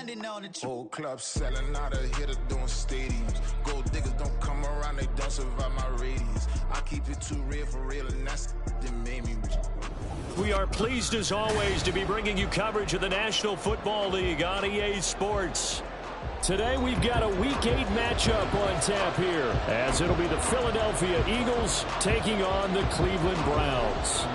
grinding on the Whole club selling out of hitter doing stadiums. Gold diggers don't come around, they don't survive my radius. I keep it too real for real, and that's that made me rich. We are pleased as always to be bringing you coverage of the National Football League on EA Sports. Today we've got a Week 8 matchup on tap here, as it'll be the Philadelphia Eagles taking on the Cleveland Browns.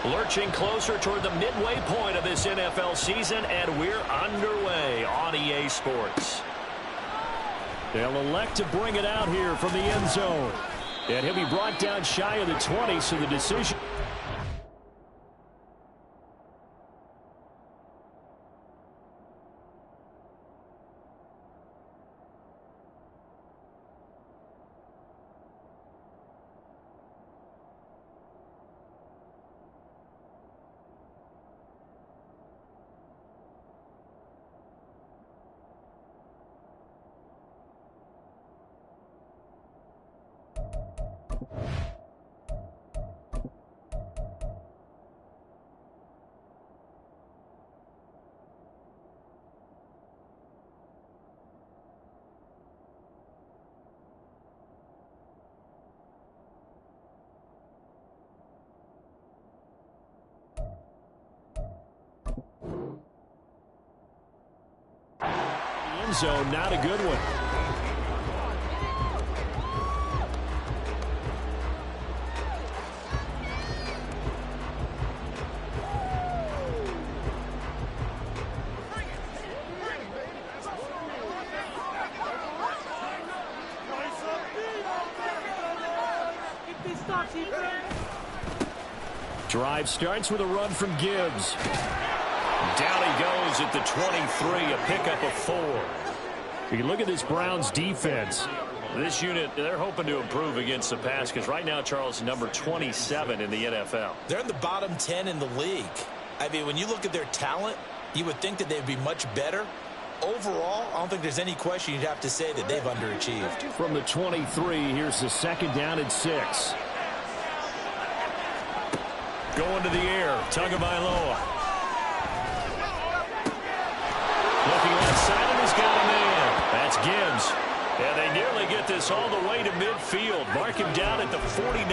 Lurching closer toward the midway point of this NFL season, and we're underway on EA Sports. They'll elect to bring it out here from the end zone. And he'll be brought down shy of the 20, so the decision... End zone, not a good one. Drive starts with a run from Gibbs. Down he goes at the 23, a pickup of 4. You look at this Browns defense. This unit, they're hoping to improve against the pass because right now, Charles, number 27 in the NFL. They're in the bottom 10 in the league. I mean, when you look at their talent, you would think that they'd be much better. Overall, I don't think there's any question you'd have to say that they've underachieved. From the 23, here's the second down and 6. Going to the air, Tagovailoa. Looking outside, and he's got a man. That's Gibbs. And they nearly get this all the way to midfield. Mark him down at the 49.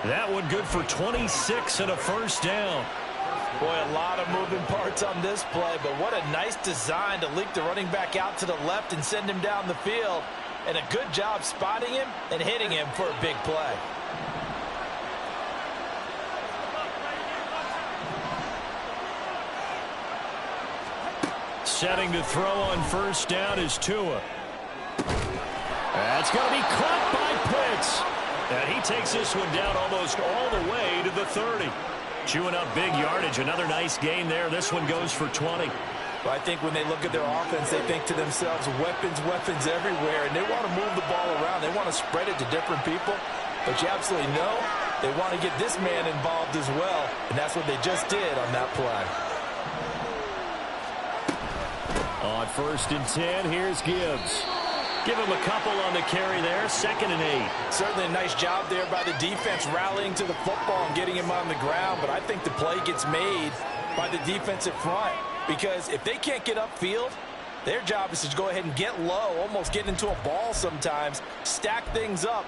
That one good for 26 and a first down. Boy, a lot of moving parts on this play, but what a nice design to leak the running back out to the left and send him down the field. And a good job spotting him and hitting him for a big play. Setting to throw on first down is Tua. That's going to be caught by Pitts. And he takes this one down almost all the way to the 30. Chewing up big yardage. Another nice gain there. This one goes for 20. Well, I think when they look at their offense, they think to themselves, weapons, weapons everywhere. And they want to move the ball around. They want to spread it to different people. But you absolutely know they want to get this man involved as well. And that's what they just did on that play. On first and 10, here's Gibbs. Give him a couple on the carry there, 2nd and 8. Certainly a nice job there by the defense rallying to the football and getting him on the ground, but I think the play gets made by the defensive front because if they can't get upfield, their job is to go ahead and get low, almost get into a ball sometimes, stack things up.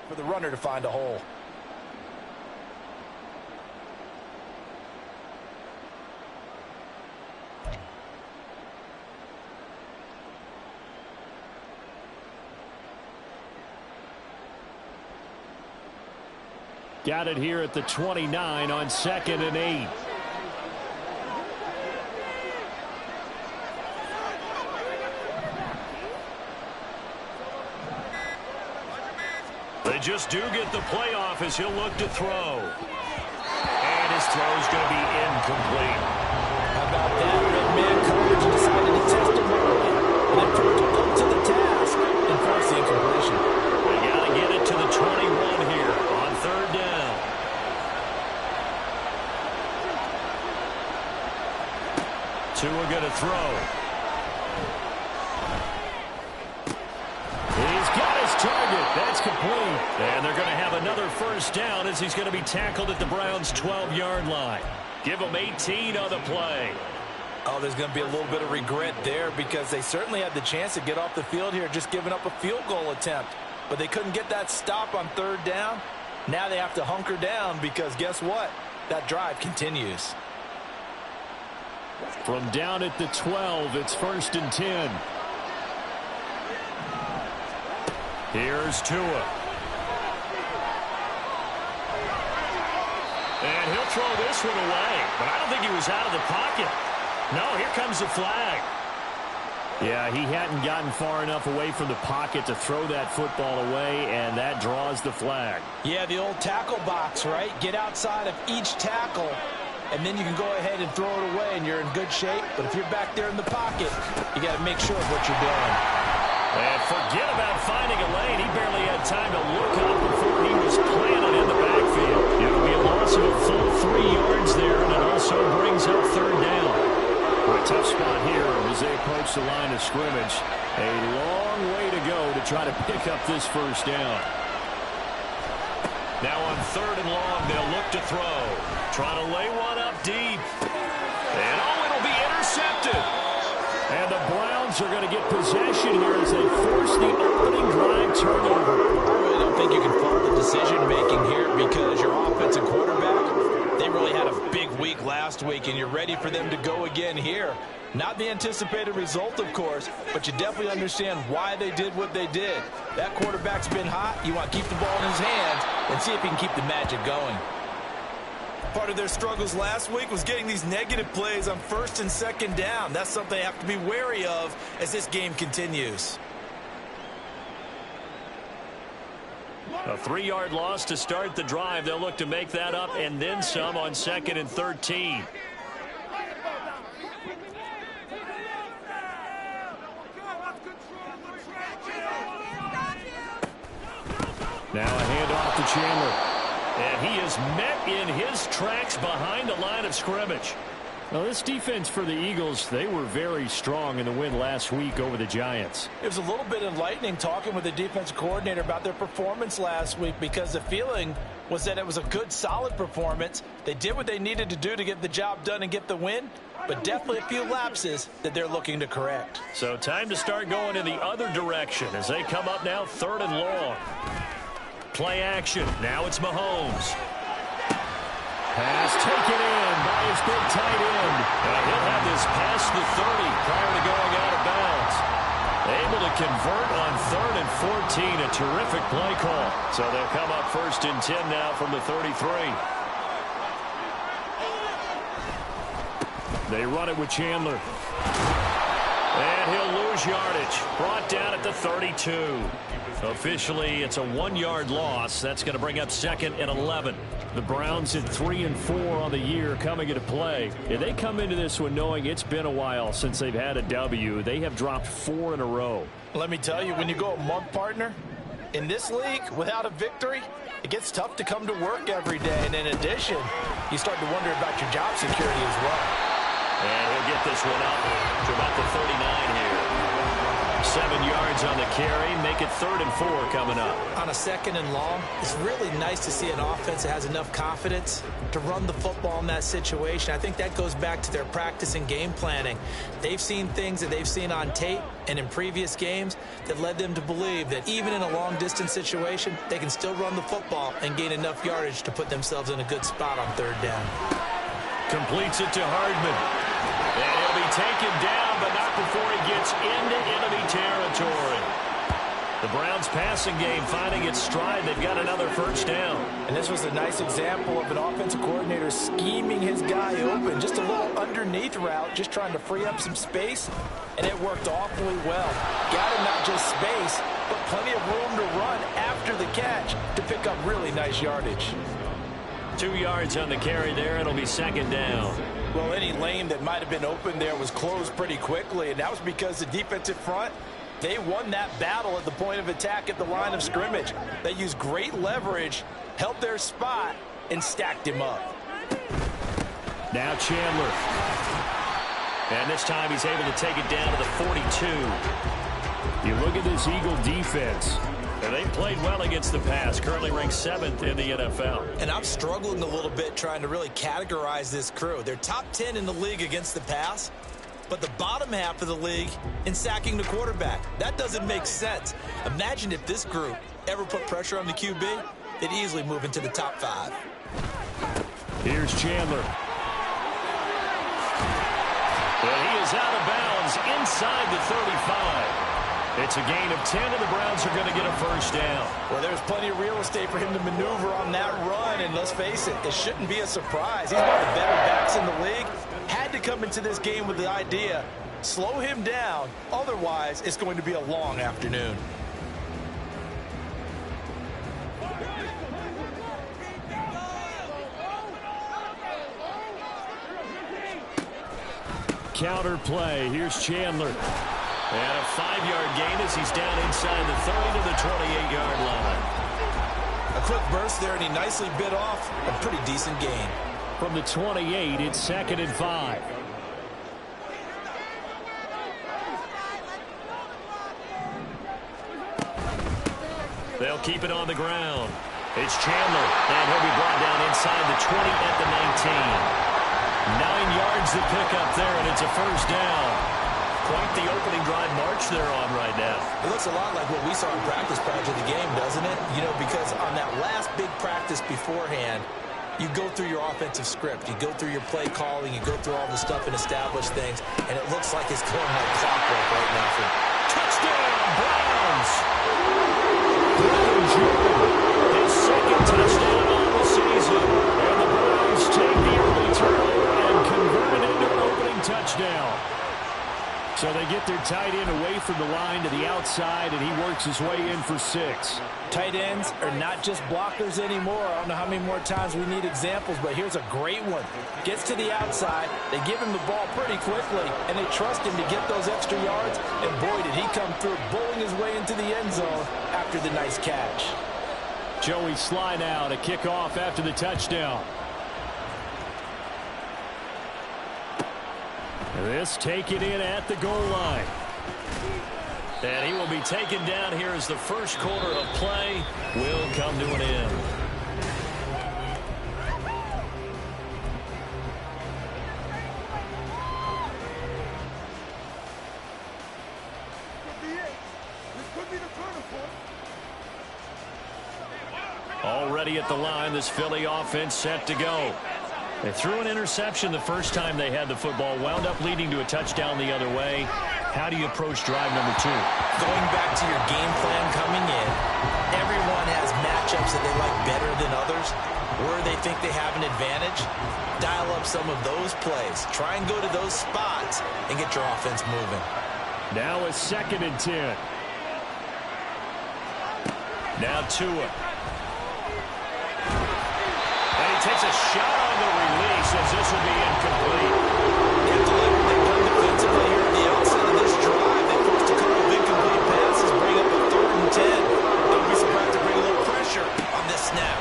For the runner to find a hole. Got it here at the 29 on 2nd and 8. They just do get the playoff as he'll look to throw. And his throw's going to be incomplete. How about that? Red man coverage decided to test him early. And then proved up to the task and forced the incompletion. They got to get it to the 21 here on 3rd down. Tua going to throw. He's got his target. That's complete. And they're going to have another first down as he's going to be tackled at the Browns' 12-yard line. Give him 18 on the play. Oh, there's going to be a little bit of regret there because they certainly had the chance to get off the field here, just giving up a field goal attempt. But they couldn't get that stop on 3rd down. Now they have to hunker down because guess what? That drive continues. From down at the 12, it's 1st and 10. Here's Tua. And he'll throw this one away. But I don't think he was out of the pocket. No, here comes the flag. Yeah, he hadn't gotten far enough away from the pocket to throw that football away, and that draws the flag. Yeah, the old tackle box, right? Get outside of each tackle, and then you can go ahead and throw it away, and you're in good shape. But if you're back there in the pocket, you got to make sure of what you're doing. And forget about finding a lane. He barely had time to look up before he was planted in the backfield. It'll be a loss of a full 3 yards there, and it also brings up 3rd down. A tough spot here as they approach the line of scrimmage. A long way to go to try to pick up this first down. Now on 3rd and long, they'll look to throw. Trying to lay one up deep. And it'll be intercepted. And the Browns are going to get possession here as they force the opening drive turnover. I really don't think you can fault the decision-making here because your offensive quarterback, they really had a big week last week, and you're ready for them to go again here. Not the anticipated result, of course, but you definitely understand why they did what they did. That quarterback's been hot. You want to keep the ball in his hands and see if he can keep the magic going. Part of their struggles last week was getting these negative plays on 1st and 2nd down. That's something they have to be wary of as this game continues. A 3-yard loss to start the drive. They'll look to make that up and then some on 2nd and 13. Now a handoff to Chandler. And he is met in his tracks behind the line of scrimmage. Now, this defense for the Eagles, they were very strong in the win last week over the Giants. It was a little bit enlightening talking with the defensive coordinator about their performance last week because the feeling was that it was a good, solid performance. They did what they needed to do to get the job done and get the win, but definitely a few lapses that they're looking to correct. So time to start going in the other direction as they come up now 3rd and long. Play action. Now it's Mahomes. Pass taken in by his big tight end. And he'll have this past the 30 prior to going out of bounds. Able to convert on 3rd and 14. A terrific play call. So they'll come up 1st and 10 now from the 33. They run it with Chandler. And he'll lose yardage. Brought down at the 32. Officially, it's a 1-yard loss. That's going to bring up 2nd and 11. The Browns at 3 and 4 on the year coming into play. And they come into this one knowing it's been a while since they've had a W. They have dropped 4 in a row. Let me tell you, when you go a month, partner, in this league, without a victory, it gets tough to come to work every day. And in addition, you start to wonder about your job security as well. And he'll get this one up to about the 39 here. 7 yards on the carry. Make it 3rd and 4 coming up. On a 2nd and long, it's really nice to see an offense that has enough confidence to run the football in that situation. I think that goes back to their practice and game planning. They've seen things that they've seen on tape and in previous games that led them to believe that even in a long-distance situation, they can still run the football and gain enough yardage to put themselves in a good spot on 3rd down. Completes it to Hardman. And he'll be taken down, but not before he gets into enemy territory. The Browns passing game finding its stride. They've got another first down. And this was a nice example of an offensive coordinator scheming his guy open. Just a little underneath route, just trying to free up some space, and it worked awfully well. Got him not just space, but plenty of room to run after the catch to pick up really nice yardage. 2 yards on the carry there. It'll be second down. Well, any lane that might have been open there was closed pretty quickly, and that was because the defensive front, they won that battle at the point of attack at the line of scrimmage. They used great leverage, held their spot, and stacked him up. Now Chandler. And this time he's able to take it down to the 42. You look at this Eagle defense. And they played well against the pass, currently ranked 7th in the NFL. And I'm struggling a little bit trying to really categorize this crew. They're top 10 in the league against the pass, but the bottom half of the league in sacking the quarterback. That doesn't make sense. Imagine if this group ever put pressure on the QB, they'd easily move into the top 5. Here's Chandler. But he is out of bounds inside the 35. It's a gain of 10, and the Browns are going to get a first down. Well, there's plenty of real estate for him to maneuver on that run, and let's face it, it shouldn't be a surprise. He's one of the better backs in the league. Had to come into this game with the idea, slow him down, otherwise it's going to be a long afternoon. Counter play. Here's Chandler. And a 5-yard gain as he's down inside the 30 to the 28-yard line. A quick burst there, and he nicely bit off a pretty decent gain. From the 28, it's 2nd and 5. They'll keep it on the ground. It's Chandler, and he'll be brought down inside the 20 at the 19. 9 yards to pick up there, and it's a first down. Quite the opening drive march they're on right now. It looks a lot like what we saw in practice prior to the game, doesn't it? You know, because on that last big practice beforehand, you go through your offensive script. You go through your play calling. You go through all the stuff and establish things. And it looks like it's going like clockwork right now. Touchdown, Browns! Brown Jr., his second touchdown on the season. And the Browns take the early turnover and convert it into an opening touchdown. So they get their tight end away from the line to the outside, and he works his way in for 6. Tight ends are not just blockers anymore. I don't know how many more times we need examples, but here's a great one. Gets to the outside, they give him the ball pretty quickly, and they trust him to get those extra yards, and boy, did he come through, bowling his way into the end zone after the nice catch. Joey Sly now to kick off after the touchdown. This taken in at the goal line. And he will be taken down here as the first quarter of play will come to an end. Already at the line, this Philly offense set to go. They threw an interception the first time they had the football, wound up leading to a touchdown the other way. How do you approach drive number 2? Going back to your game plan coming in, everyone has matchups that they like better than others, where they think they have an advantage. Dial up some of those plays. Try and go to those spots and get your offense moving. Now it's 2nd and 10. Now Tua. Takes a shot on the release as this will be incomplete. You have to like what they've done defensively here at the outset of this drive. They forced a couple of incomplete passes, bring up a 3rd and 10. Don't be surprised to bring a little pressure on this snap.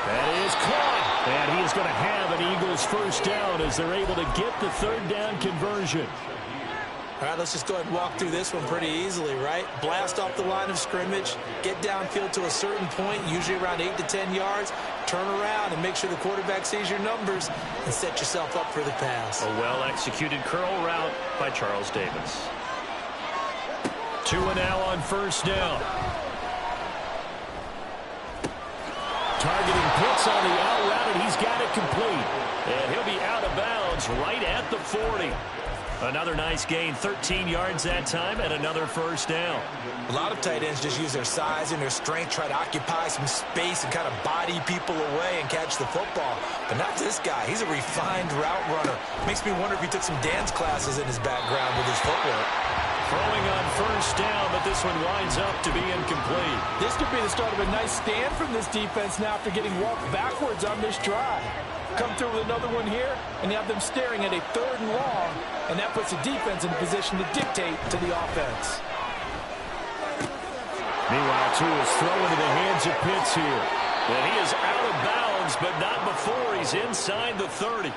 That is caught. And he is going to have an Eagles first down as they're able to get the 3rd down conversion. All right, let's just go ahead and walk through this one pretty easily, right? Blast off the line of scrimmage, get downfield to a certain point, usually around 8 to 10 yards, turn around and make sure the quarterback sees your numbers and set yourself up for the pass. A well-executed curl route by Charles Davis. Tua now on first down. Targeting Pitts on the out route, and he's got it complete. And he'll be out of bounds ends right at the 40. Another nice gain, 13 yards that time, and another first down. A lot of tight ends just use their size and their strength, try to occupy some space and kind of body people away and catch the football. But not this guy. He's a refined route runner. Makes me wonder if he took some dance classes in his background with his footwork. Throwing on first down, but this one winds up to be incomplete. This could be the start of a nice stand from this defense now after getting walked backwards on this drive. Come through with another one here, and you have them staring at a 3rd and long, and that puts the defense in a position to dictate to the offense. Meanwhile, Tua is thrown into the hands of Pitts here. And he is out of bounds, but not before he's inside the 30.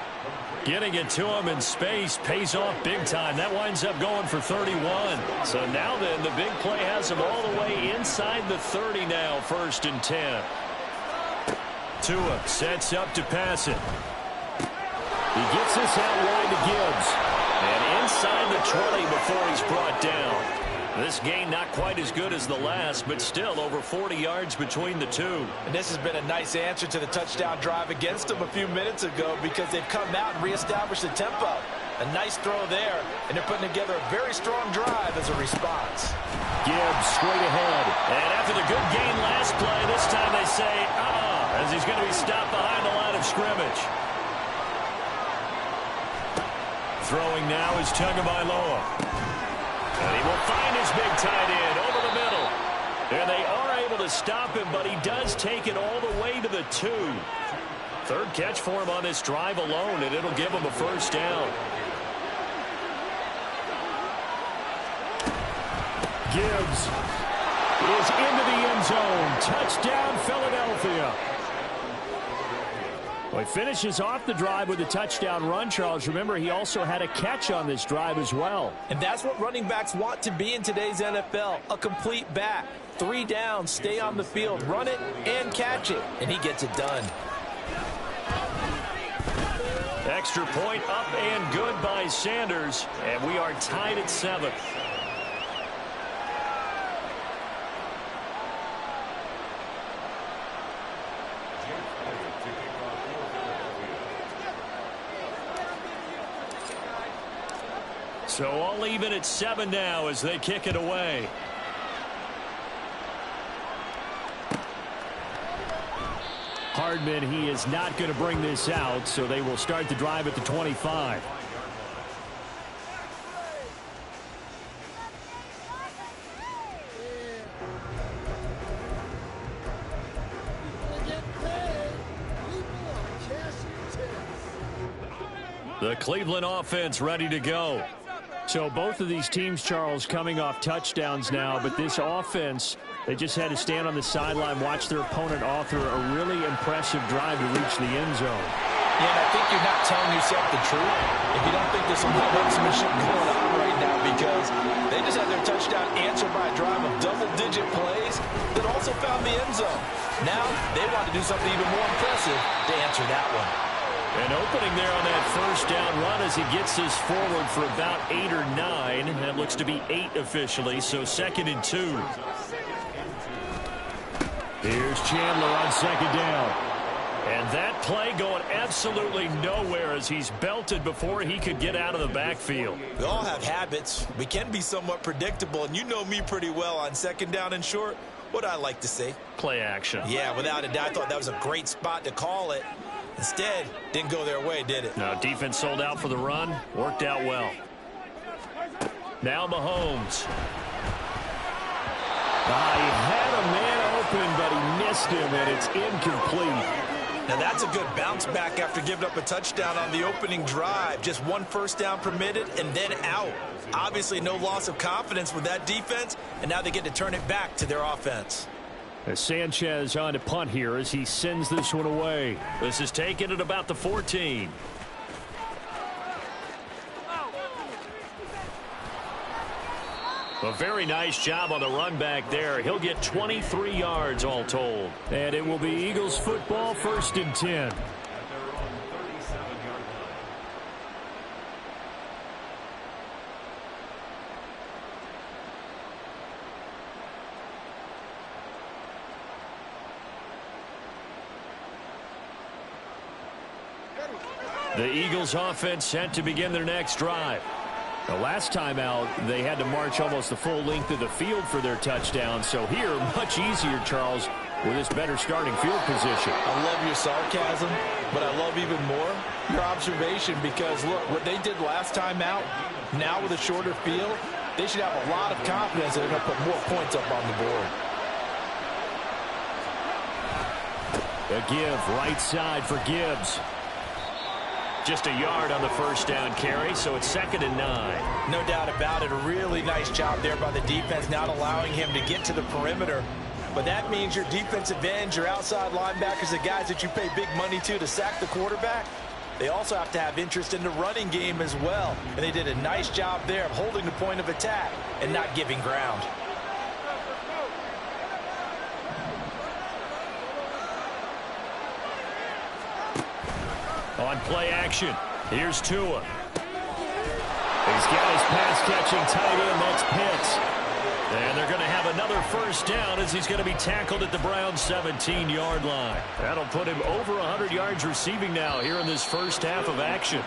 Getting it to him in space pays off big time. That winds up going for 31. So now then, the big play has him all the way inside the 30 now, 1st and 10. Tua sets up to pass it. He gets this out wide to Gibbs. And inside the 20 before he's brought down. This gain not quite as good as the last, but still over 40 yards between the two. And this has been a nice answer to the touchdown drive against them a few minutes ago because they've come out and reestablished the tempo. A nice throw there, and they're putting together a very strong drive as a response. Gibbs straight ahead. And after the good gain last play, this time they say, as he's going to be stopped behind the line of scrimmage. Throwing now is Tagovailoa. And he will find his big tight end over the middle. And they are able to stop him, but he does take it all the way to the 2. 3rd catch for him on this drive alone, and it'll give him a first down. Gibbs is into the end zone. Touchdown, Philadelphia. Well, he finishes off the drive with a touchdown run, Charles. Remember, he also had a catch on this drive as well. And that's what running backs want to be in today's NFL, a complete back. 3 downs, stay on the field, run it, and catch it. And he gets it done. Extra point up and good by Sanders. And we are tied at 7. So all even at 7 now as they kick it away. Hardman, he is not going to bring this out, so they will start the drive at the 25. The Cleveland offense ready to go. So both of these teams, Charles, coming off touchdowns now, but this offense, they just had to stand on the sideline, watch their opponent author a really impressive drive to reach the end zone. Yeah, and I think you're not telling yourself the truth if you don't think there's some marksmanship going on right now, because they just had their touchdown answered by a drive of double-digit plays that also found the end zone. Now they want to do something even more impressive to answer that one. An opening there on that first down run as he gets this forward for about 8 or 9. That looks to be 8 officially, so 2nd and 2. Here's Chandler on 2nd down. And that play going absolutely nowhere as he's belted before he could get out of the backfield. We all have habits. We can be somewhat predictable, and you know me pretty well on 2nd down and short. What I like to say? Play action. Yeah, without a doubt. I thought that was a great spot to call it. Instead, didn't go their way, did it? No, defense sold out for the run. Worked out well. Now Mahomes. He had a man open, but he missed him, and it's incomplete. Now that's a good bounce back after giving up a touchdown on the opening drive. Just 1 first down permitted and then out. Obviously no loss of confidence with that defense, and now they get to turn it back to their offense. As Sanchez on to punt here as he sends this one away. This is taken at about the 14. A very nice job on the run back there. He'll get 23 yards all told. And it will be Eagles football, 1st and 10. The Eagles offense set to begin their next drive. The last time out, they had to march almost the full length of the field for their touchdown. So here, much easier, Charles, with this better starting field position. I love your sarcasm, but I love even more your observation, because, look, what they did last time out, now with a shorter field, they should have a lot of confidence that they're going to put more points up on the board. A give right side for Gibbs. Just a yard on the first down carry, so it's 2nd and 9. No doubt about it. A really nice job there by the defense, not allowing him to get to the perimeter. But that means your defensive ends, your outside linebackers, the guys that you pay big money to sack the quarterback, they also have to have interest in the running game as well. And they did a nice job there of holding the point of attack and not giving ground. On play action, here's Tua. He's got his pass-catching tight end, that's Pitts. And they're going to have another first down as he's going to be tackled at the Browns' 17-yard line. That'll put him over 100 yards receiving now here in this first half of action.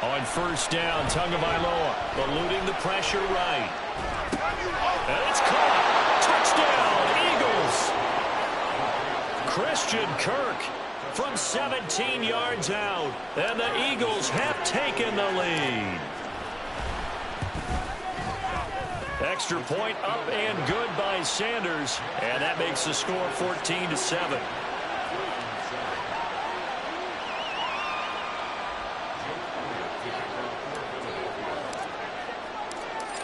On first down, Tagovailoa eluding the pressure right. And it's caught. Touchdown, Eagles. Christian Kirk from 17 yards out. And the Eagles have taken the lead. Extra point up and good by Sanders. And that makes the score 14-7.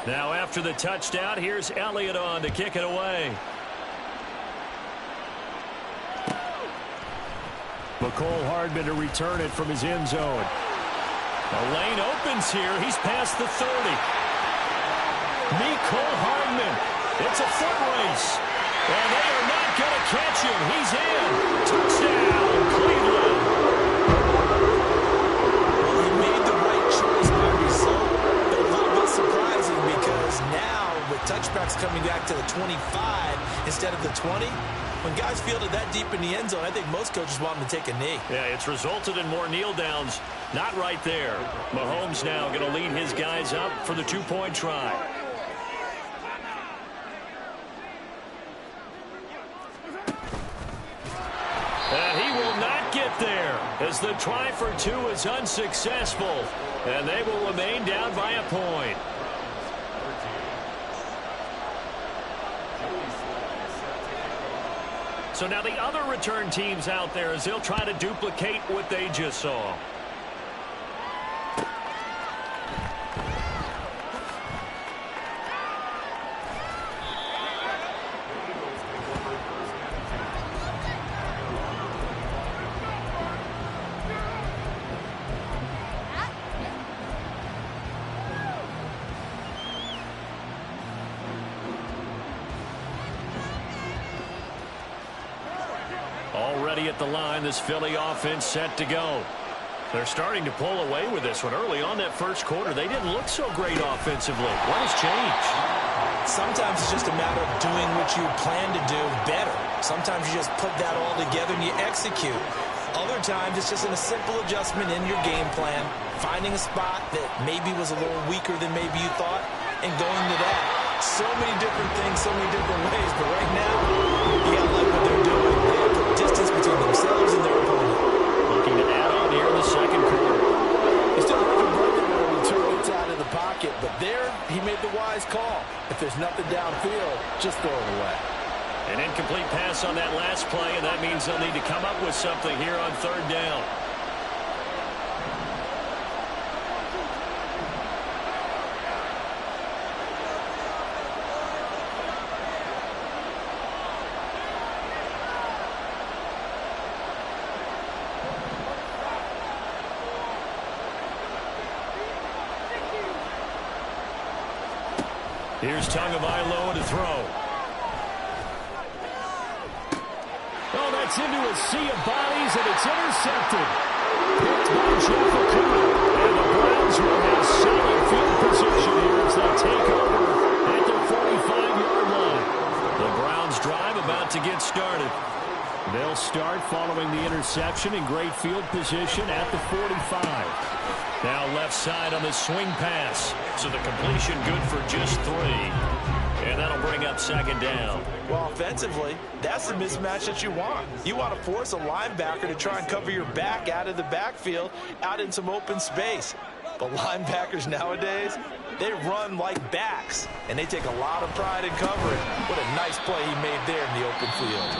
Now after the touchdown, here's Elliott on to kick it away. McCole Hardman to return it from his end zone. The lane opens here. He's past the 30. McCole Hardman. It's a foot race. And they are not going to catch him. He's in. Touchdown, Cleveland. Well, he made the right choice by result. But a little bit surprising, because now with touchbacks coming back to the 25 instead of the 20, when guys fielded that deep in the end zone, I think most coaches want them to take a knee. Yeah, it's resulted in more kneel downs. Not right there. Mahomes now going to lead his guys up for the two-point try. And he will not get there as the try for two is unsuccessful. And they will remain down by a point. So now the other return teams out there as they'll try to duplicate what they just saw. Already at the line, this Philly offense set to go. They're starting to pull away with this one. Early on that first quarter, they didn't look so great offensively. What has changed? Sometimes it's just a matter of doing what you plan to do better. Sometimes you just put that all together and you execute. Other times it's just a simple adjustment in your game plan, finding a spot that maybe was a little weaker than maybe you thought, and going to that. So many different things, so many different ways, but right now, you gotta like what they're doing. They have put distance between themselves and their opponent. Looking to add on here in the second quarter. He's still looking broken when Tua gets out of the pocket, but there, he made the wise call. If there's nothing downfield, just throw it away. An incomplete pass on that last play, and that means they'll need to come up with something here on third down. Here's Tagovailoa to throw. Oh, that's gets into a sea of bodies, and it's intercepted. Picked by Jeff Okuda. And the Browns will have solid field position here as they take over at the 45-yard line. The Browns drive about to get started. They'll start following the interception in great field position at the 45. Now left side on the swing pass. So the completion good for just 3. And that'll bring up second down. Well, offensively, that's the mismatch that you want. You want to force a linebacker to try and cover your back out of the backfield, out in some open space. But linebackers nowadays, they run like backs, and they take a lot of pride in covering. What a nice play he made there in the open field.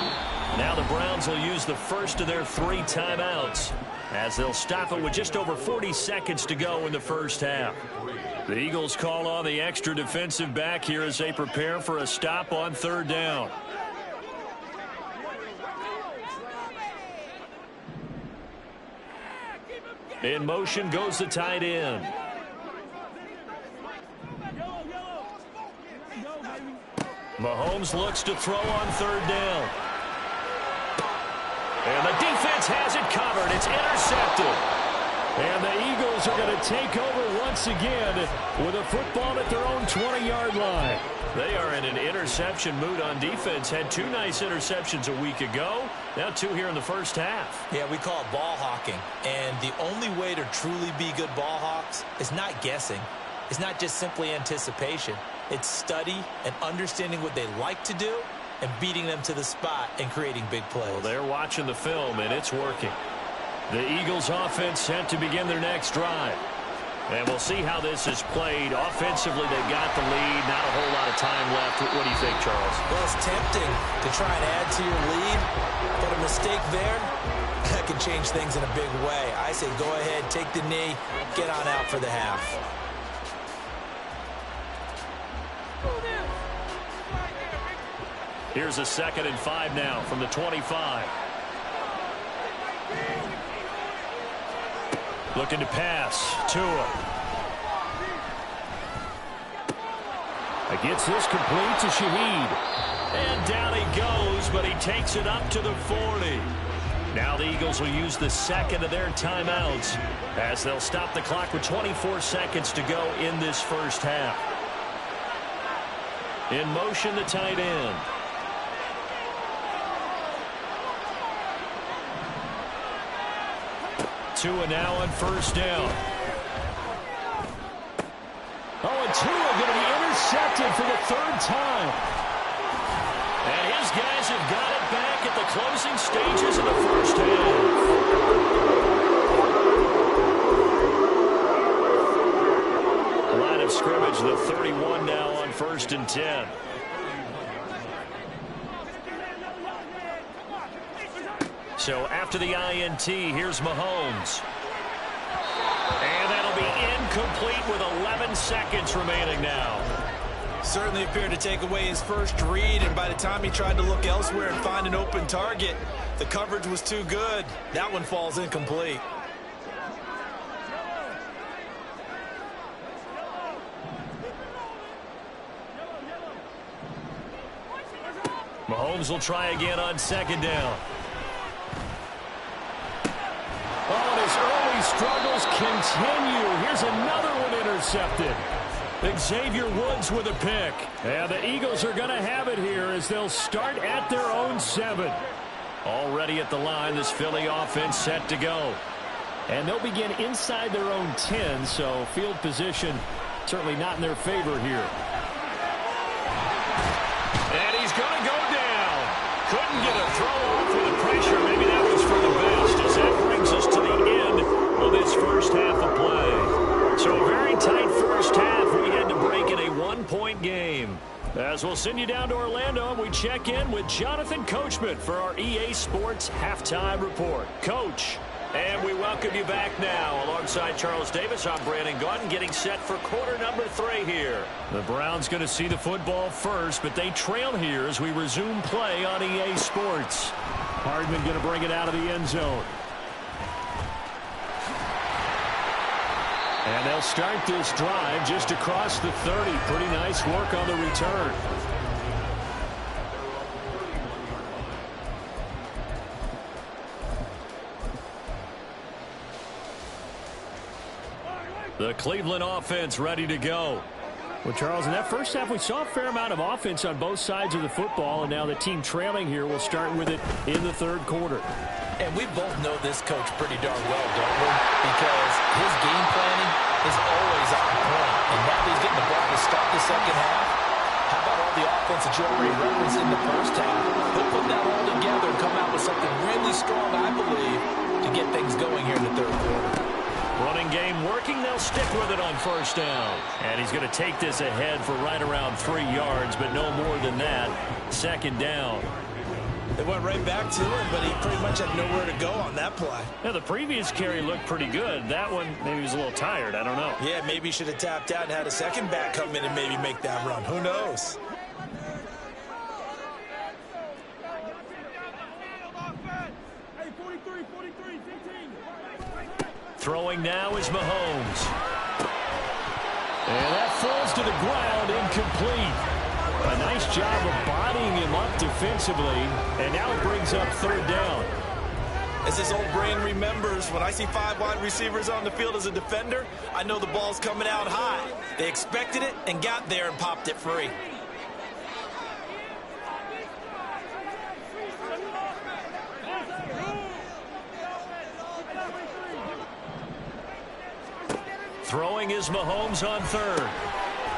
Now the Browns will use the first of their 3 timeouts as they'll stop it with just over 40 seconds to go in the first half. The Eagles call on the extra defensive back here as they prepare for a stop on 3rd down. In motion goes the tight end. Mahomes looks to throw on 3rd down. And the defense has it covered. It's intercepted. And the Eagles are going to take over once again with a football at their own 20-yard line. They are in an interception mood on defense. Had 2 nice interceptions a week ago. Now 2 here in the first half. Yeah, we call it ball hawking. And the only way to truly be good ball hawks is not guessing. It's not just simply anticipation. It's study and understanding what they like to do and beating them to the spot and creating big plays. Well, they're watching the film, and it's working. The Eagles offense set to begin their next drive. And we'll see how this is played. Offensively, they've got the lead. Not a whole lot of time left. What do you think, Charles? Well, it's tempting to try and add to your lead, but a mistake there, that can change things in a big way. I say go ahead, take the knee, get on out for the half. Here's a 2nd and 5 now from the 25. Looking to pass. Tua. Gets this complete to Shaheed. And down he goes, but he takes it up to the 40. Now the Eagles will use the 2nd of their timeouts as they'll stop the clock with 24 seconds to go in this first half. In motion, the tight end. Tua now on 1st down. Oh, and Tua going to be intercepted for the 3rd time. And his guys have got it back at the closing stages of the first half. Line of scrimmage, the 31 now on 1st and 10. So after the INT, here's Mahomes. And that'll be incomplete with 11 seconds remaining now. Certainly appeared to take away his first read, and by the time he tried to look elsewhere and find an open target, the coverage was too good. That one falls incomplete. Mahomes will try again on 2nd down. Oh, and his early struggles continue. Here's another one intercepted. Xavier Woods with a pick. And the Eagles are going to have it here as they'll start at their own 7. Already at the line, this Philly offense set to go. And they'll begin inside their own 10, so field position certainly not in their favor here. And he's going to go down. Couldn't get a throw off with the pressure. Maybe that was for the best as that brings us to the end of this first half of play. So a very tight first half. We had to break in a 1-point game. As we'll send you down to Orlando, we check in with Jonathan Coachman for our EA Sports Halftime Report. Coach, and we welcome you back now. Alongside Charles Davis, I'm Brandon Gaudin, getting set for quarter number 3 here. The Browns going to see the football first, but they trail here as we resume play on EA Sports. Hardman going to bring it out of the end zone. And they'll start this drive just across the 30. Pretty nice work on the return. The Cleveland offense ready to go. Well, Charles, in that first half, we saw a fair amount of offense on both sides of the football, and now the team trailing here will start with it in the third quarter. And we both know this coach pretty darn well, don't we? Because his game planning is always on point. And now that he's getting the ball to start the second half, how about all the offense that you already referenced in the first half? He'll put that all together and come out with something really strong, I believe, to get things going here in the third quarter. Running game working. They'll stick with it on first down. And he's going to take this ahead for right around 3 yards, but no more than that. Second down. They went right back to him, but he pretty much had nowhere to go on that play. Now, the previous carry looked pretty good. That one, maybe he was a little tired. I don't know. Yeah, maybe he should have tapped out and had a second back come in and maybe make that run. Who knows? Throwing now is Mahomes. And that falls to the ground, incomplete. A nice job of bodying him up defensively, and now it brings up third down. As his old brain remembers, when I see 5 wide receivers on the field as a defender, I know the ball's coming out high. They expected it and got there and popped it free. Throwing is Mahomes on third.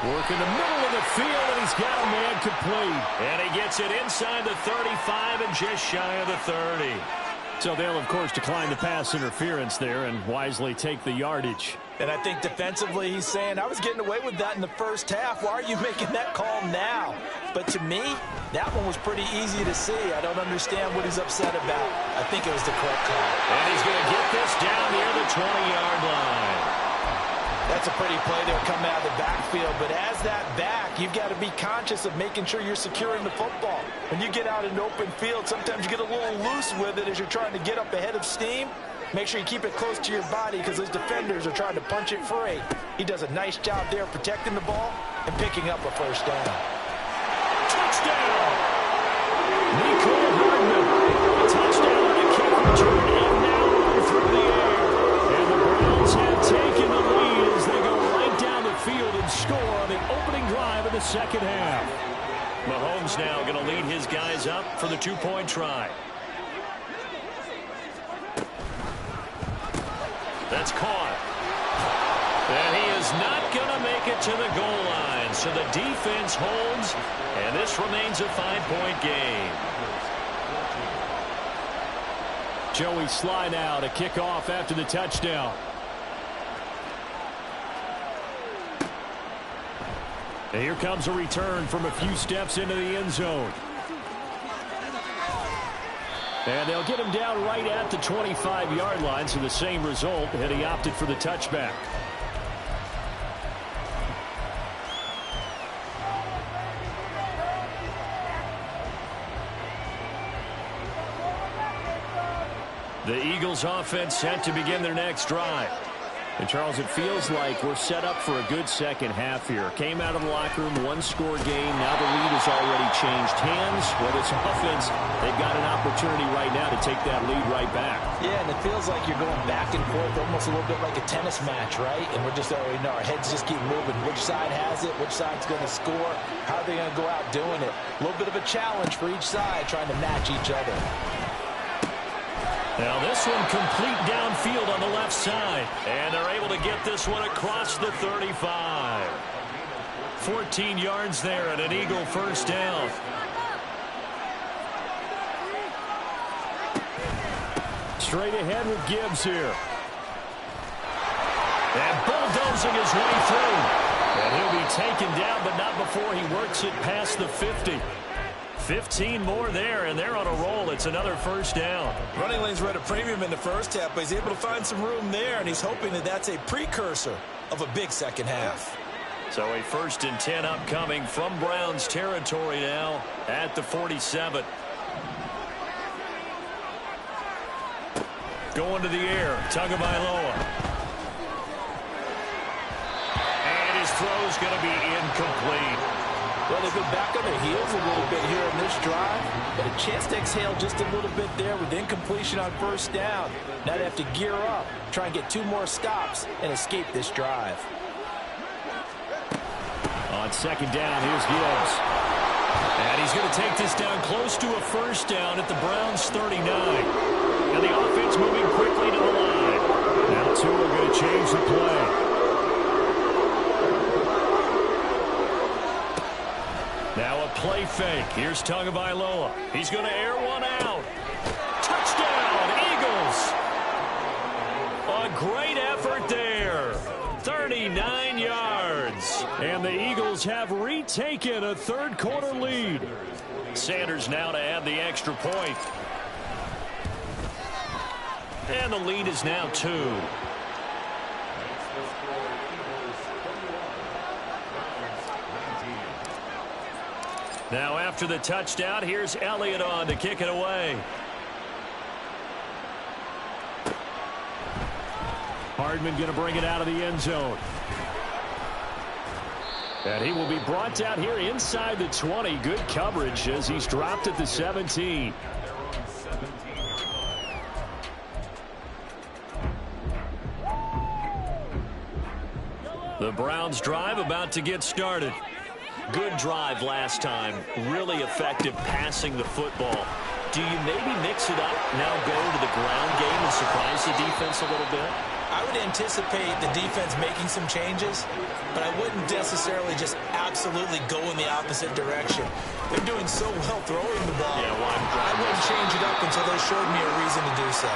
Working the middle of the field, and he's got a man complete. And he gets it inside the 35 and just shy of the 30. So they'll, of course, decline the pass interference there and wisely take the yardage. And I think defensively he's saying, I was getting away with that in the first half. Why are you making that call now? But to me, that one was pretty easy to see. I don't understand what he's upset about. I think it was the correct call. And he's going to get this down near the 20-yard line. That's a pretty play there coming out of the backfield, but as that back, you've got to be conscious of making sure you're securing the football. When you get out in open field, sometimes you get a little loose with it as you're trying to get up ahead of steam. Make sure you keep it close to your body because those defenders are trying to punch it free. He does a nice job there protecting the ball and picking up a first down. Touchdown! Nico Hardman. A touchdown on a kick return and now run through the air. And the Browns have taken the lead as they go right down the field and score on the opening drive of the second half. Mahomes now going to lead his guys up for the two-point try. That's caught. And he is not going to make it to the goal line. So the defense holds, and this remains a 5-point game. Joey Sly now to kick off after the touchdown. And here comes a return from a few steps into the end zone. And they'll get him down right at the 25-yard line, so the same result, and he opted for the touchback. The Eagles offense set to begin their next drive. And, Charles, it feels like we're set up for a good second half here. Came out of the locker room, one-score game. Now the lead has already changed hands. Well, this offense, they've got an opportunity right now to take that lead right back. Yeah, and it feels like you're going back and forth almost a little bit like a tennis match, right? And we're just already know our heads just keep moving. Which side has it? Which side's going to score? How are they going to go out doing it? A little bit of a challenge for each side trying to match each other. Now this one complete downfield on the left side. And they're able to get this one across the 35. 14 yards there and an Eagle first down. Straight ahead with Gibbs here. And bulldozing his way through. And he'll be taken down, but not before he works it past the 50. 15 more there, and they're on a roll. It's another first down. Running lanes were at a premium in the first half, but he's able to find some room there, and he's hoping that that's a precursor of a big second half. So a 1st and 10 upcoming from Browns territory now at the 47. Going to the air, Tagovailoa. And his throw's going to be incomplete. Well, they've been back on their heels a little bit here in this drive, but a chance to exhale just a little bit there with incompletion on first down. Now they have to gear up, try and get 2 more stops, and escape this drive. On second down, here's Gibbs. And he's going to take this down close to a first down at the Browns' 39. And the offense moving quickly to the line. Now 2 are going to change the play. Now a play fake. Here's Tagovailoa. He's going to air one out. Touchdown, Eagles. A great effort there. 39 yards. And the Eagles have retaken a third-quarter lead. Sanders now to add the extra point. And the lead is now 2. Now after the touchdown, here's Elliott on to kick it away. Hardman going to bring it out of the end zone. And he will be brought down here inside the 20. Good coverage as he's dropped at the 17. The Browns drive about to get started. Good drive last time. Really effective passing the football. Do you maybe mix it up, now go to the ground game and surprise the defense a little bit? I would anticipate the defense making some changes, but I wouldn't necessarily just absolutely go in the opposite direction. They're doing so well throwing the ball. Yeah, well, I wouldn't change it up until they showed me a reason to do so.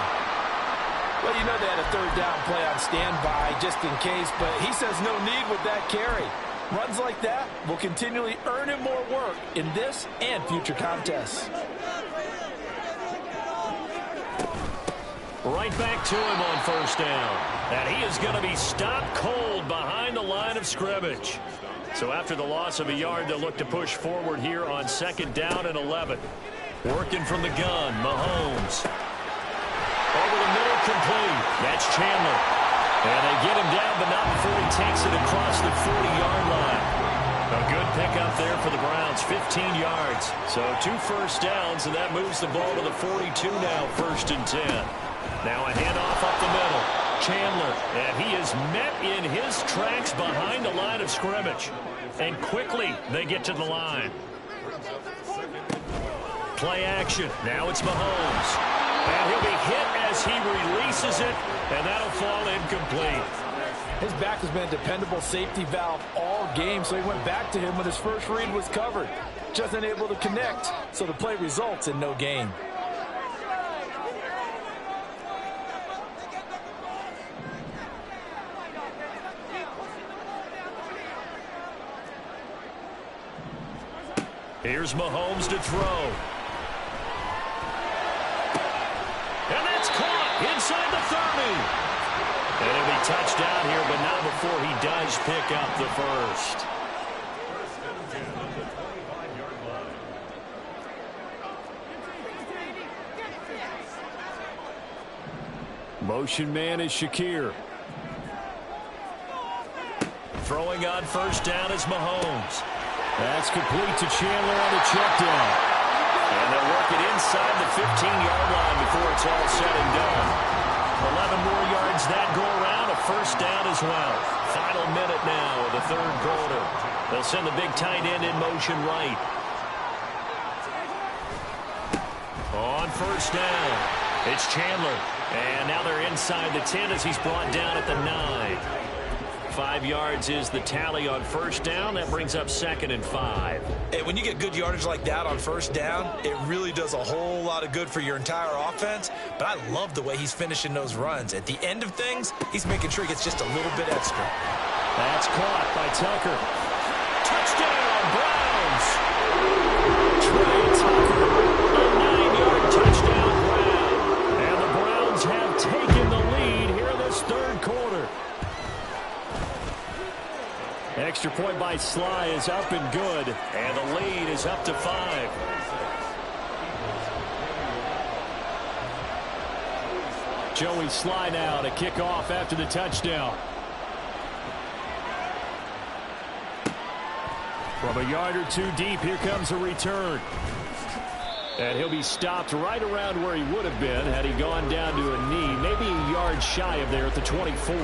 Well, you know they had a third down play on standby just in case, but he says no need with that carry. Runs like that will continually earn him more work in this and future contests. Right back to him on first down. And he is going to be stopped cold behind the line of scrimmage. So after the loss of a yard, they'll look to push forward here on second down and 11. Working from the gun, Mahomes. Over the middle, complete. That's Chandler. And they get him down, but not before he takes it across the 40-yard line. A good pickup there for the Browns, 15 yards. So 2 first downs, and that moves the ball to the 42 now, 1st and 10. Now a handoff up the middle. Chandler, and he is met in his tracks behind the line of scrimmage. And quickly they get to the line. Play action. Now it's Mahomes. And he'll be hit as he releases it, and that'll fall incomplete. His back has been a dependable safety valve all game, so he went back to him when his first read was covered. Just unable to connect, so the play results in no gain. Here's Mahomes to throw. And that's caught inside the 30. And it'll be touchdown here, but not before he does pick up the first. Motion man is Shakir. Throwing on first down is Mahomes. That's complete to Chandler on the check down. And they'll work it inside the 15-yard line before it's all said and done. 11 more yards that go around, a first down as well. Final minute now of the third quarter. They'll send the big tight end in motion right. On first down, it's Chandler. And now they're inside the 10 as he's brought down at the 9. 5 yards is the tally on first down. That brings up 2nd and 5. Hey, when you get good yardage like that on first down, it really does a whole lot of good for your entire offense. But I love the way he's finishing those runs. At the end of things, he's making sure he gets just a little bit extra. That's caught by Tucker. Touchdown, Browns! Trey Tucker, a 9-yard touchdown grab. And the Browns have taken the lead here in this third quarter. Extra point by Sly is up and good, and the lead is up to 5. Joey Sly now to kick off after the touchdown. From a yard or two deep, here comes a return. And he'll be stopped right around where he would have been had he gone down to a knee, maybe a yard shy of there at the 24.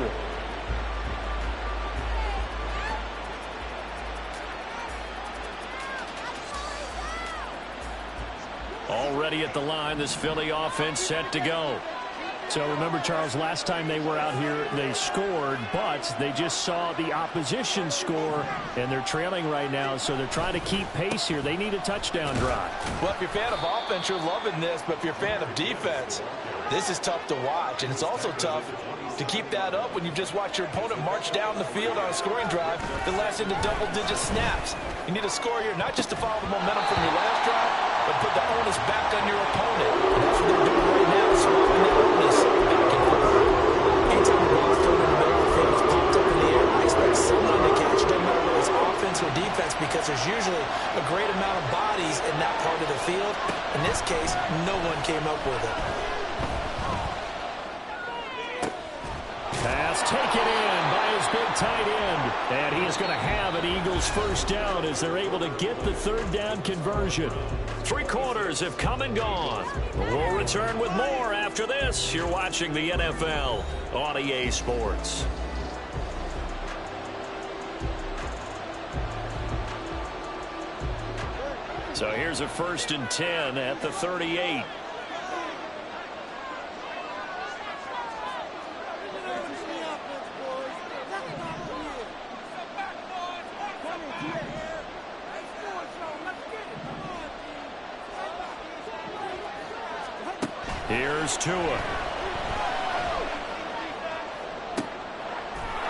Already at the line, this Philly offense set to go. So remember, Charles, last time they were out here, they scored, but they just saw the opposition score, and they're trailing right now, so they're trying to keep pace here. They need a touchdown drive. Well, if you're a fan of offense, you're loving this, but if you're a fan of defense, this is tough to watch, and it's also tough to keep that up when you just watch your opponent march down the field on a scoring drive that lasts into double-digit snaps. You need a score here, not just to follow the momentum from your last drive, but put the onus back on your opponent. And that's what they're doing right now, swapping that onus back and forth. Anytime the ball's thrown in the middle of the field, it's popped up in the air, I expect someone to catch. Doesn't matter whether it's offense or defense, because there's usually a great amount of bodies in that part of the field. In this case, no one came up with it. Pass taken in by his big tight end. And he is going to have an Eagles first down as they're able to get the third down conversion. 3 quarters have come and gone. We'll return with more after this. You're watching the NFL on EA Sports. So here's a 1st and 10 at the 38. Here's Tua.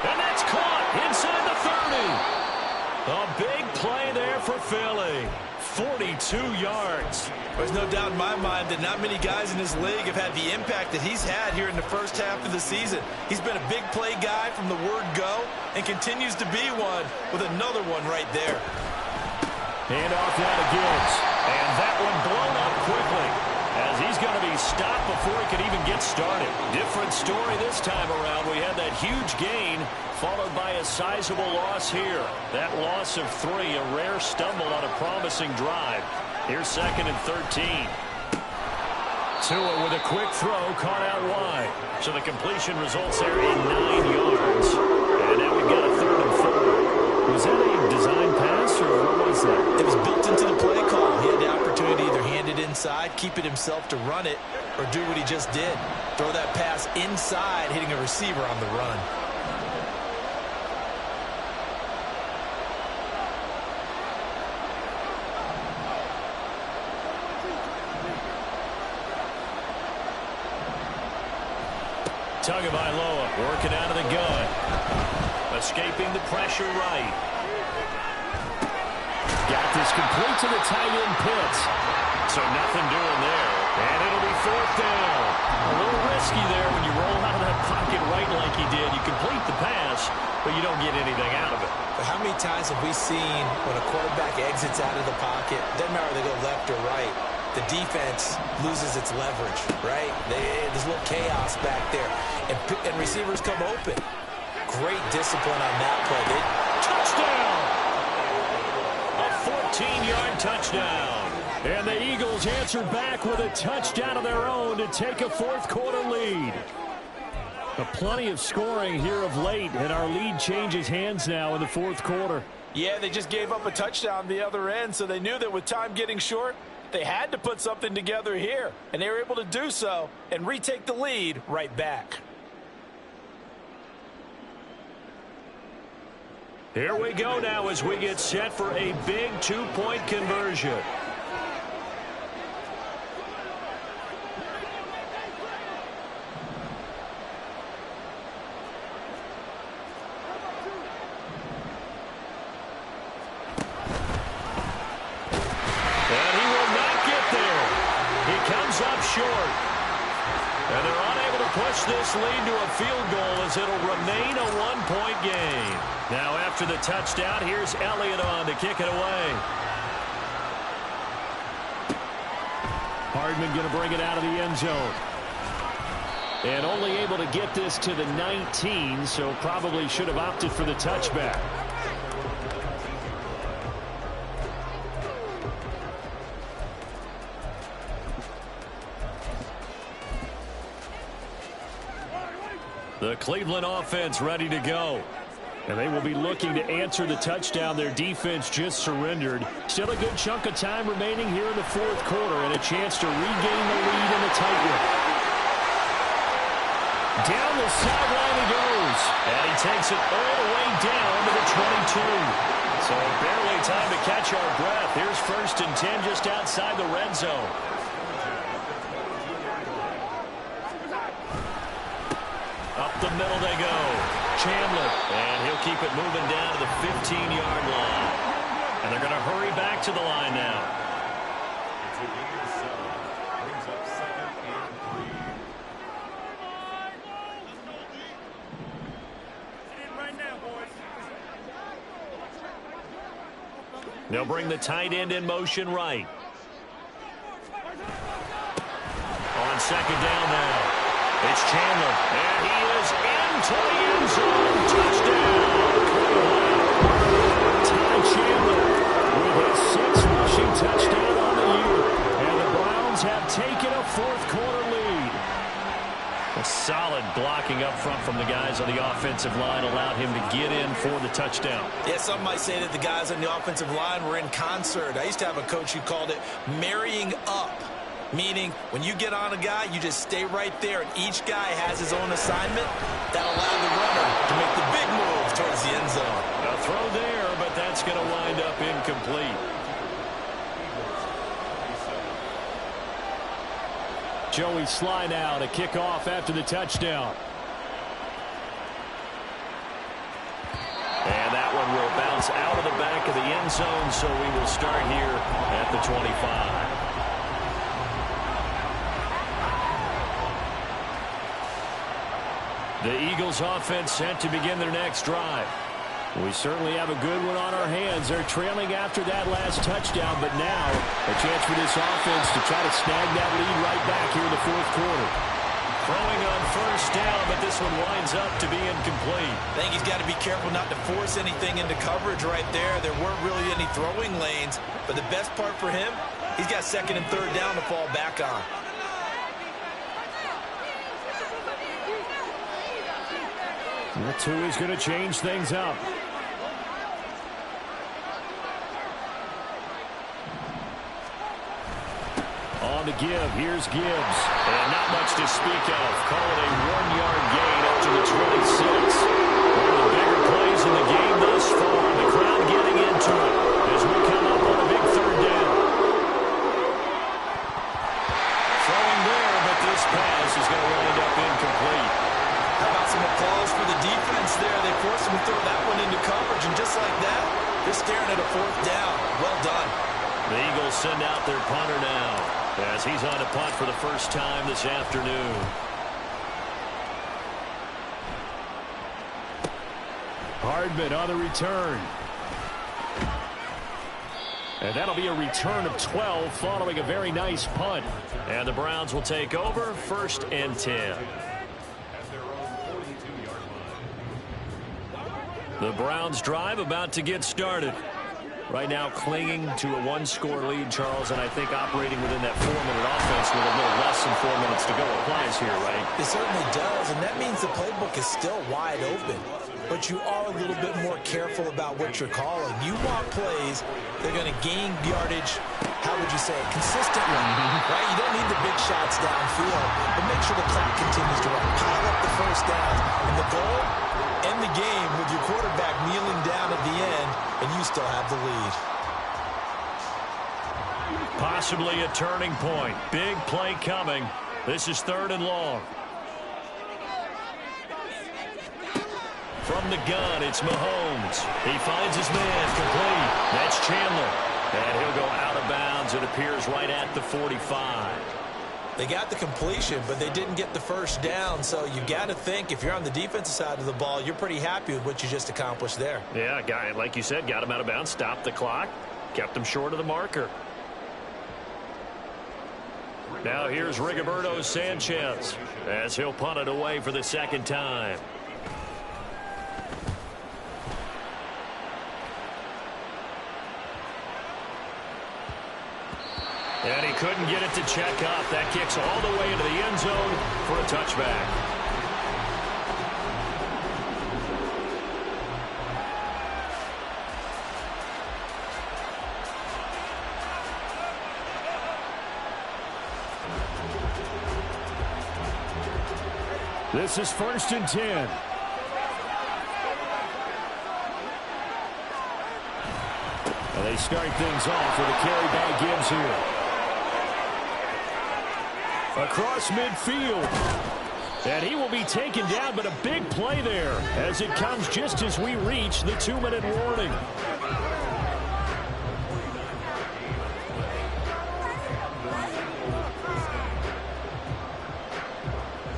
And that's caught inside the 30. A big play there for Philly. 42 yards. There's no doubt in my mind that not many guys in this league have had the impact that he's had here in the first half of the season. He's been a big play guy from the word go and continues to be one with another one right there. Hand off now to Gibbs. And that one blown up quickly, as he's going to be stopped before he could even get started. Different story this time around. We had that huge gain followed by a sizable loss here. That loss of 3, a rare stumble on a promising drive. Here's 2nd and 13. Tua with a quick throw, caught out wide. So the completion results there in 9 yards. And now we've got a 3rd and 4. Was that a design pass, or what was that? It was built into the play call. He had the opportunity to either hand it inside, keep it himself to run it, or do what he just did. Throw that pass inside, hitting a receiver on the run. Tagovailoa working out of the gun. Escaping the pressure right. Got this complete to the tight end Pitts. So nothing doing there. And it'll be 4th down. A little risky there when you roll out of that pocket right like he did. You complete the pass, but you don't get anything out of it. But how many times have we seen when a quarterback exits out of the pocket, doesn't matter whether they go left or right, the defense loses its leverage, right? There's a little chaos back there. And receivers come open. Great discipline on that play. Touchdown! A 14-yard touchdown. And the Eagles answered back with a touchdown of their own to take a 4th quarter lead. Plenty of scoring here of late, and our lead changes hands now in the 4th quarter. Yeah, they just gave up a touchdown the other end, so they knew that with time getting short, they had to put something together here, and they were able to do so and retake the lead right back. Here we go now as we get set for a big 2-point conversion. And he will not get there. He comes up short. And they're unable to push this lead to a field goal as it'll remain a 1-point game. Now after the touchdown, here's Elliott on to kick it away. Hardman going to bring it out of the end zone. And only able to get this to the 19, so probably should have opted for the touchback. The Cleveland offense ready to go. And they will be looking to answer the touchdown their defense just surrendered. Still a good chunk of time remaining here in the fourth quarter and a chance to regain the lead in a tight one. Down the sideline he goes. And he takes it all the way down to the 22. So barely time to catch our breath. Here's 1st and 10 just outside the red zone. Up the middle they go. Chandler, and he'll keep it moving down to the 15-yard line. And they're going to hurry back to the line now. They'll bring the tight end in motion right. On 2nd down now. It's Chandler, and he is into the end zone. Touchdown, Cleveland. Ty Chandler with his 6th rushing touchdown on the year. And the Browns have taken a fourth-quarter lead. A solid blocking up front from the guys on the offensive line allowed him to get in for the touchdown. Yeah, some might say that the guys on the offensive line were in concert. I used to have a coach who called it marrying up. Meaning, when you get on a guy, you just stay right there, and each guy has his own assignment that allowed the runner to make the big move towards the end zone. A throw there, but that's going to wind up incomplete. Joey Sly now to kick off after the touchdown. And that one will bounce out of the back of the end zone, so we will start here at the 25. The Eagles offense set to begin their next drive. We certainly have a good one on our hands. They're trailing after that last touchdown, but now a chance for this offense to try to snag that lead right back here in the fourth quarter. Throwing on 1st down, but this one winds up to be incomplete. I think he's got to be careful not to force anything into coverage right there. There weren't really any throwing lanes, but the best part for him, he's got 2nd and 3rd down to fall back on. That 2 is going to change things up. On the give, here's Gibbs. And not much to speak of. Call it a 1-yard gain up to the 26. One of the bigger plays in the game thus far. The crowd getting into it as we come up on a big 3rd down. Throwing there, but this pass is going to wind up incomplete. How about some applause for the defense there? They forced him to throw that one into coverage, and just like that, they're staring at a 4th down. Well done. The Eagles send out their punter now as he's on a punt for the first time this afternoon. Hardman on the return. And that'll be a return of 12 following a very nice punt. And the Browns will take over 1st and 10. The Browns drive about to get started. Right now clinging to a 1-score lead, Charles, and I think operating within that 4-minute offense with a little less than 4 minutes to go applies here, right? It certainly does, and that means the playbook is still wide open. But you are a little bit more careful about what you're calling. You want plays that are going to gain yardage, how would you say it, consistently, right? You don't need the big shots downfield, but make sure the clock continues to run. Pile up the 1st downs. And the goal, end the game with your quarterback kneeling down at the end, and you still have the lead. Possibly a turning point. Big play coming. This is 3rd and long. From the gun, it's Mahomes. He finds his man complete. That's Chandler. And he'll go out of bounds, it appears, right at the 45. They got the completion, but they didn't get the 1st down. So you got to think, if you're on the defensive side of the ball, you're pretty happy with what you just accomplished there. Yeah, guy, like you said, got him out of bounds, stopped the clock, kept him short of the marker. Now here's Rigoberto Sanchez as he'll punt it away for the 2nd time. And he couldn't get it to check up. That kicks all the way into the end zone for a touchback. This is 1st and 10. And they start things off with a carry by Gibbs here. Across midfield. And he will be taken down, but a big play there as it comes just as we reach the 2-minute warning.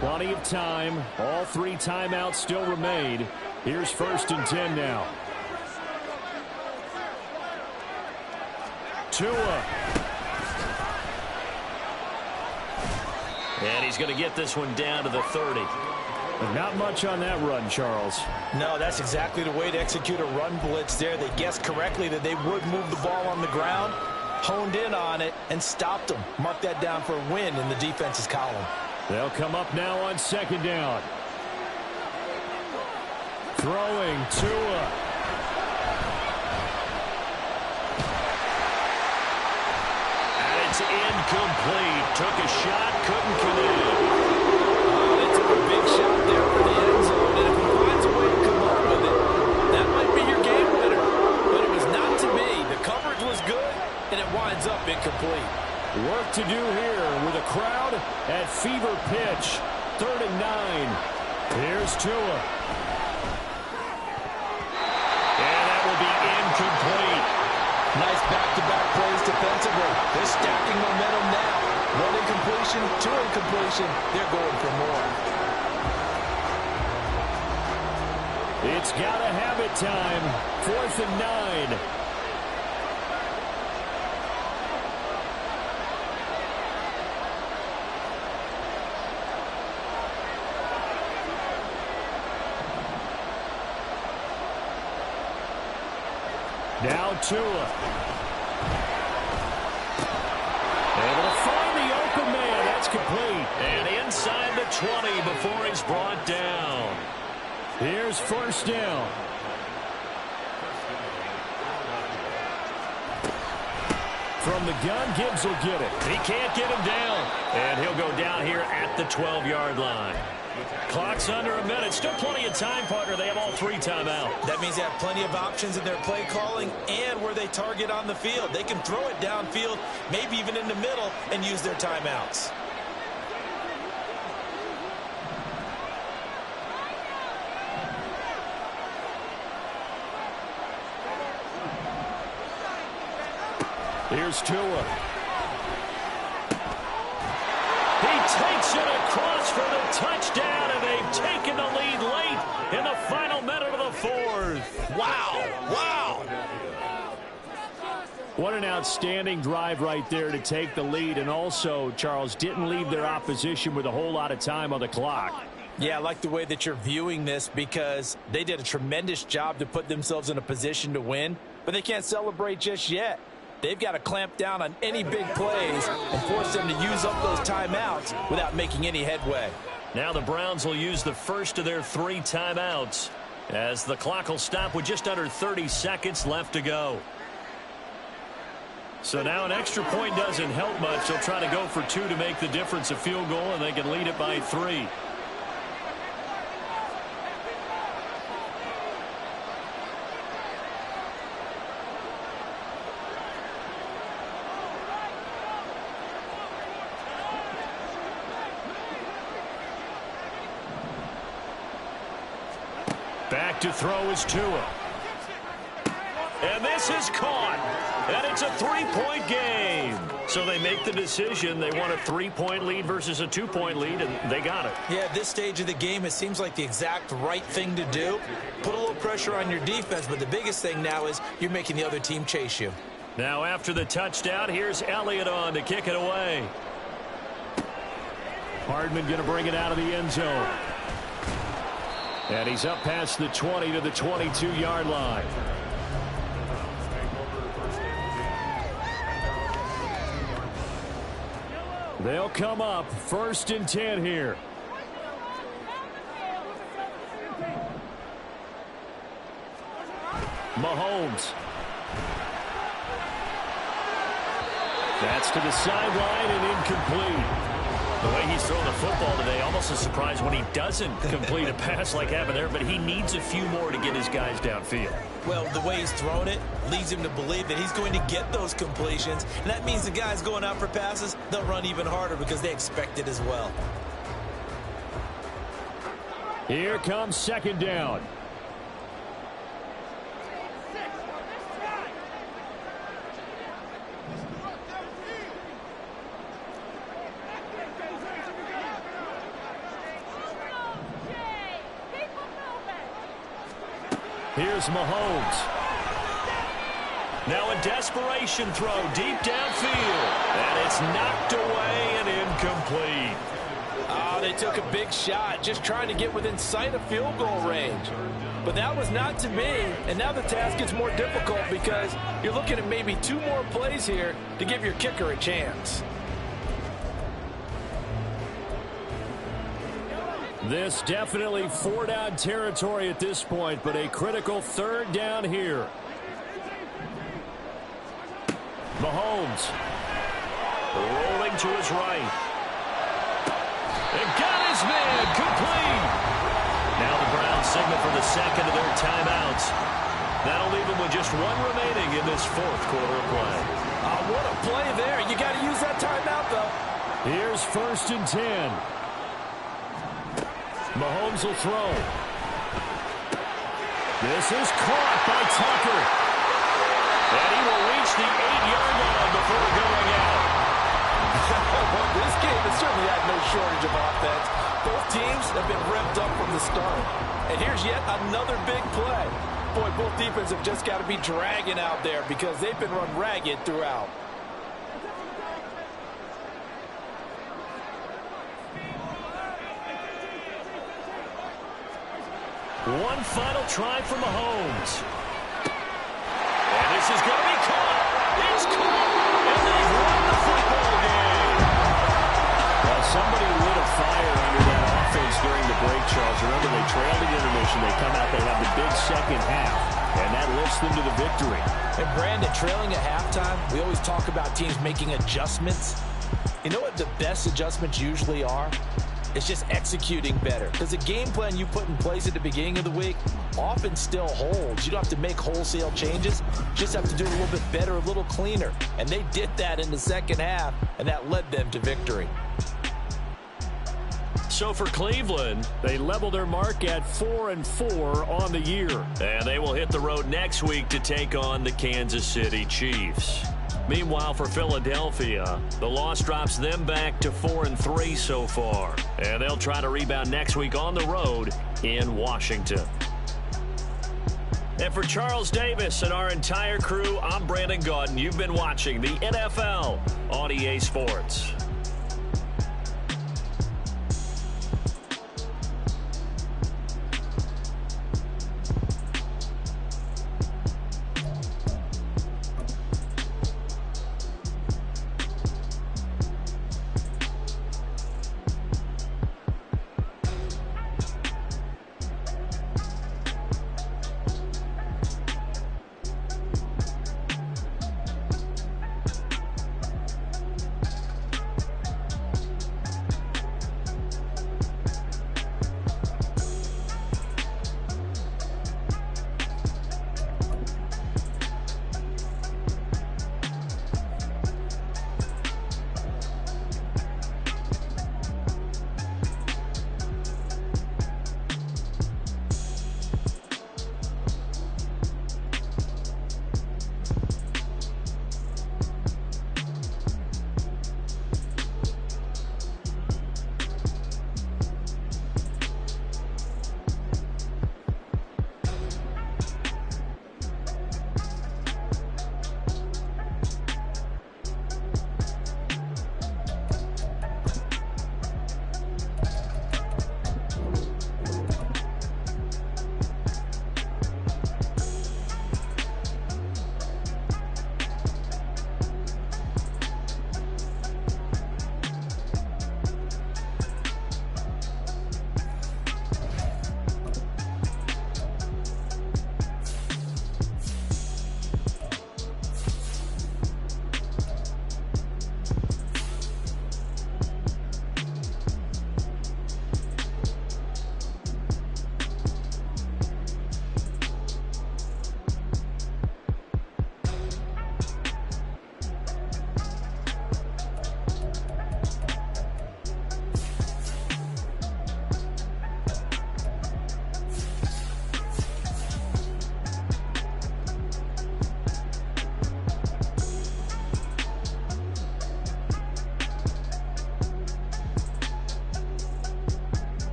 Plenty of time. All 3 timeouts still remain. Here's 1st and 10 now. Tua. And he's going to get this one down to the 30. Not much on that run, Charles. No, that's exactly the way to execute a run blitz there. They guessed correctly that they would move the ball on the ground, honed in on it, and stopped them. Mark that down for a win in the defense's column. They'll come up now on 2nd down. Throwing Tua. And it's incomplete. Took a shot, couldn't connect. They took a big shot there for the end zone, and if he finds a way to come up with it, that might be your game winner. But it was not to be. The coverage was good, and it winds up incomplete. Work to do here with a crowd at fever pitch. 3rd and 9. Here's Tua. And that will be incomplete. Nice back-to-back plays defensively. They're stacking momentum now. 1 incompletion, 2 incompletion. They're going for more. It's got to have it time. 4th and 9. Now Tua. Able to find the open man. That's complete. And inside the 20 before he's brought down. Here's 1st down. From the gun, Gibbs will get it. He can't get him down. And he'll go down here at the 12-yard line. Clock's under a minute. Still plenty of time, partner. They have all 3 timeouts. That means they have plenty of options in their play calling and where they target on the field. They can throw it downfield, maybe even in the middle, and use their timeouts. Here's Tua. He takes it across for the touchdown, and they've taken the lead late in the final minute of the 4th. Wow. Wow. What an outstanding drive right there to take the lead. And also, Charles, didn't leave their opposition with a whole lot of time on the clock. Yeah, I like the way that you're viewing this because they did a tremendous job to put themselves in a position to win, but they can't celebrate just yet. They've got to clamp down on any big plays and force them to use up those timeouts without making any headway. Now the Browns will use the first of their 3 timeouts as the clock will stop with just under 30 seconds left to go. So now an extra point doesn't help much. They'll try to go for 2 to make the difference a field goal, and they can lead it by 3. Back to throw is Tua. And this is caught. And it's a 3-point game. So they make the decision. They want a 3-point lead versus a 2-point lead, and they got it. Yeah, at this stage of the game, it seems like the exact right thing to do. Put a little pressure on your defense, but the biggest thing now is you're making the other team chase you. Now after the touchdown, here's Elliott on to kick it away. Hardman going to bring it out of the end zone. And he's up past the 20 to the 22-yard line. They'll come up 1st and 10 here. Mahomes. That's to the sideline and incomplete. The way he's throwing the football today, almost a surprise when he doesn't complete a pass like happened there, but he needs a few more to get his guys downfield. Well, the way he's thrown it leads him to believe that he's going to get those completions, and that means the guys going out for passes, they'll run even harder because they expect it as well. Here comes second down. Here's Mahomes. Now a desperation throw deep downfield. And it's knocked away and incomplete. Oh, they took a big shot, just trying to get within sight of field goal range. But that was not to me, and now the task gets more difficult because you're looking at maybe 2 more plays here to give your kicker a chance. This definitely 4-down territory at this point, but a critical 3rd down here. Mahomes. Rolling to his right. And got his man complete. Now the Browns signal for the second of their timeouts. That'll leave them with just 1 remaining in this 4th quarter of play. What a play there. You got to use that timeout, though. Here's 1st and 10. Mahomes will throw. This is caught by Tucker. And he will reach the 8-yard line before going out. Well, this game has certainly had no shortage of offense. Both teams have been revved up from the start. And here's yet another big play. Boy, both defenses have just got to be dragging out there because they've been run ragged throughout. One final try for Mahomes. And this is going to be caught. It's caught. And they've won the football game. Well, somebody lit a fire under that offense during the break, Charles. Remember, they trailed at intermission. They come out, they have the big second half, and that lifts them to the victory. And Brandon, trailing at halftime, we always talk about teams making adjustments. You know what the best adjustments usually are? It's just executing better. Because the game plan you put in place at the beginning of the week often still holds. You don't have to make wholesale changes. You just have to do it a little bit better, a little cleaner. And they did that in the second half, and that led them to victory. So for Cleveland, they level their mark at 4-4 on the year. And they will hit the road next week to take on the Kansas City Chiefs. Meanwhile, for Philadelphia, the loss drops them back to 4-3 so far. And they'll try to rebound next week on the road in Washington. And for Charles Davis and our entire crew, I'm Brandon Gaudin. You've been watching the NFL on EA Sports.